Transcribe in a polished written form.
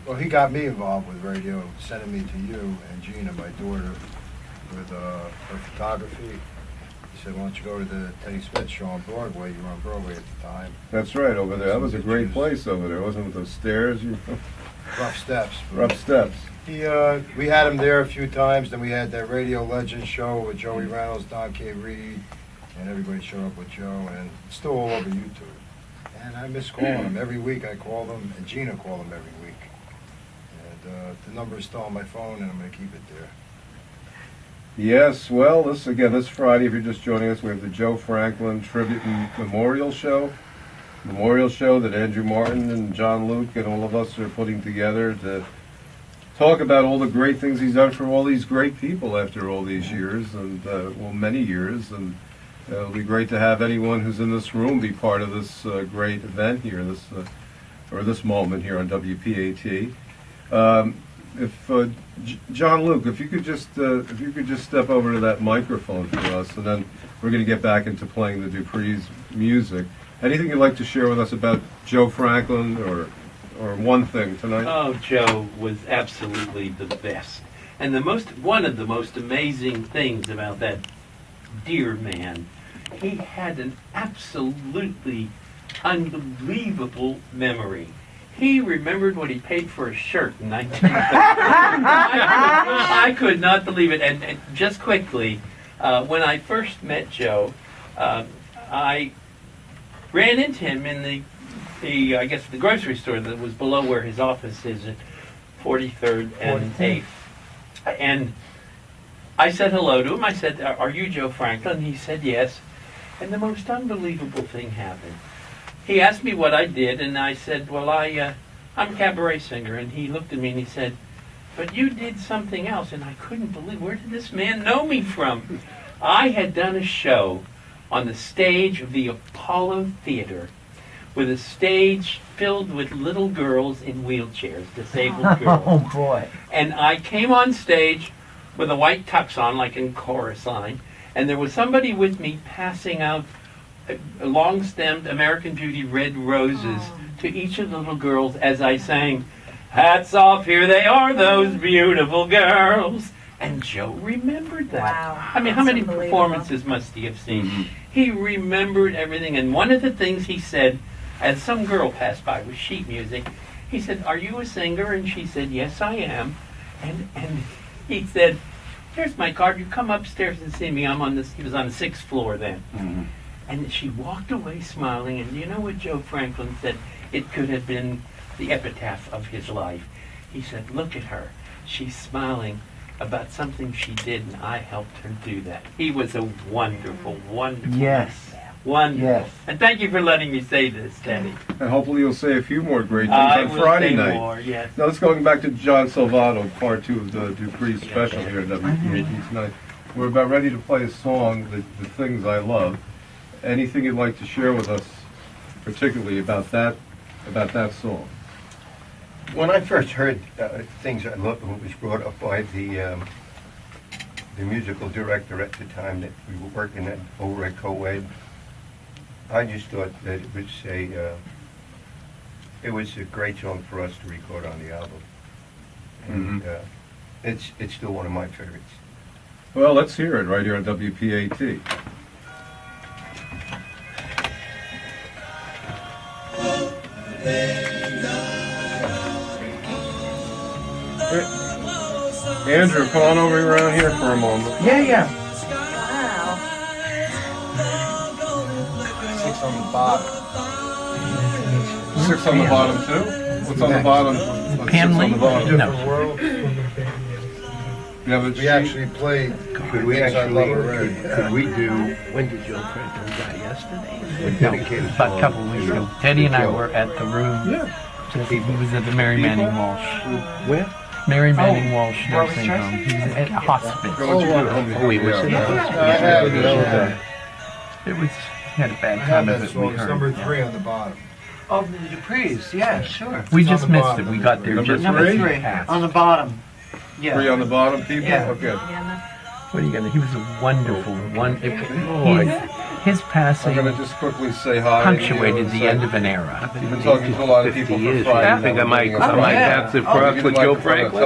Well, he got me involved with radio, sending me to you and Gina, my daughter, with her photography. He said, why don't you go to the Teddy Smith show on Broadway? You were on Broadway at the time. That's right, over there. That was a great place over there, wasn't it, with those stairs? Rough steps. Rough steps. We had him there a few times. Then we had that Radio Legends show with Joey Reynolds, Don K. Reed, and everybody showed up with Joe, and it's still all over YouTube. And I miss calling him. Every week I call them, and Gina called him every week. And the number is still on my phone, and I'm going to keep it there. Yes, well, this Friday, if you're just joining us, we have the Joe Franklin Tribute and Memorial Show that Andrew Martin and John Luke and all of us are putting together to talk about all the great things he's done for all these great people after all these years, and many years, and it'll be great to have anyone who's in this room be part of this great event here, this moment here on WPAT. John Luke, if you could just step over to that microphone for us, and then we're going to get back into playing the Duprees music. Anything you'd like to share with us about Joe Franklin or one thing tonight? Oh, Joe was absolutely the best. And one of the most amazing things about that dear man, he had an absolutely unbelievable memory. He remembered what he paid for a shirt in 1930. I could not believe it. And just quickly, when I first met Joe, I ran into him in the grocery store that was below where his office is at 43rd and 8th. And I said hello to him. I said, "Are you Joe Franklin?" He said, "Yes." And the most unbelievable thing happened. He asked me what I did, and I said, "Well, I'm a cabaret singer." And he looked at me and he said, "But you did something else." And I couldn't believe, where did this man know me from? I had done a show on the stage of the Apollo Theater with a stage filled with little girls in wheelchairs, disabled girls. Oh, boy. And I came on stage with a white tux on, like in chorus line, and there was somebody with me passing out long-stemmed American Beauty red roses to each of the little girls as I sang, "Hats off, here they are, those beautiful girls." And Joe remembered that. Wow. I mean, how many performances must he have seen? Mm-hmm. He remembered everything. And one of the things he said, as some girl passed by with sheet music, he said, "Are you a singer?" And she said, "Yes, I am." And he said, "Here's my card. You come upstairs and see me. I'm on this." He was on the 6th floor then. Mm-hmm. And she walked away smiling. And you know what Joe Franklin said? It could have been the epitaph of his life. He said, "Look at her. She's smiling about something she did, and I helped her do that." He was a wonderful, wonderful Yes. man. Wonderful. Yes. And thank you for letting me say this, Teddy. And hopefully you'll say a few more great things I on will Friday say night. more, yes. Now let's going back to John Salvato, part 2 of the Duprees special here at WPAT tonight. We're about ready to play a song, the Things I Love. Anything you'd like to share with us, particularly about that song? When I first heard Things I Love, it was brought up by the musical director at the time that we were working over at Co-Ed. I just thought that it was a great song for us to record on the album, and it's still one of my favorites. Well, let's hear it right here on WPAT. Andrew, come on over around here for a moment. Yeah. Wow. 6 on the bottom. 6 on the bottom too? What's on the bottom? What's 6 on the bottom? No. Different world. Yeah, but We actually played Could we Things I Love actually, already. could we do When did Joe Franklin die? Yesterday? No, about a couple of weeks ago. Teddy and I were at the room. Yeah. He was at the Mary Manning Walsh. Where? Mary Manning Walsh nursing home. He was at a hospice. Oh, he was in the I hospital. have It was, he had a bad I have time of that it, song. we It's heard. number 3 on the bottom. Oh, the Duprees, yeah, sure. We It's on just the missed bottom, it. We number got there three. just Number as three? he Three, passed. on the bottom. Yeah. 3 on the bottom, people? Yeah. Okay. What are you gonna? He was a wonderful one. his I'm passing going to just quickly say hi. punctuated the end of an era. You've been talking to a lot of people for 50 years. Friday. I think I might Now we're pass it across with Joe Franklin.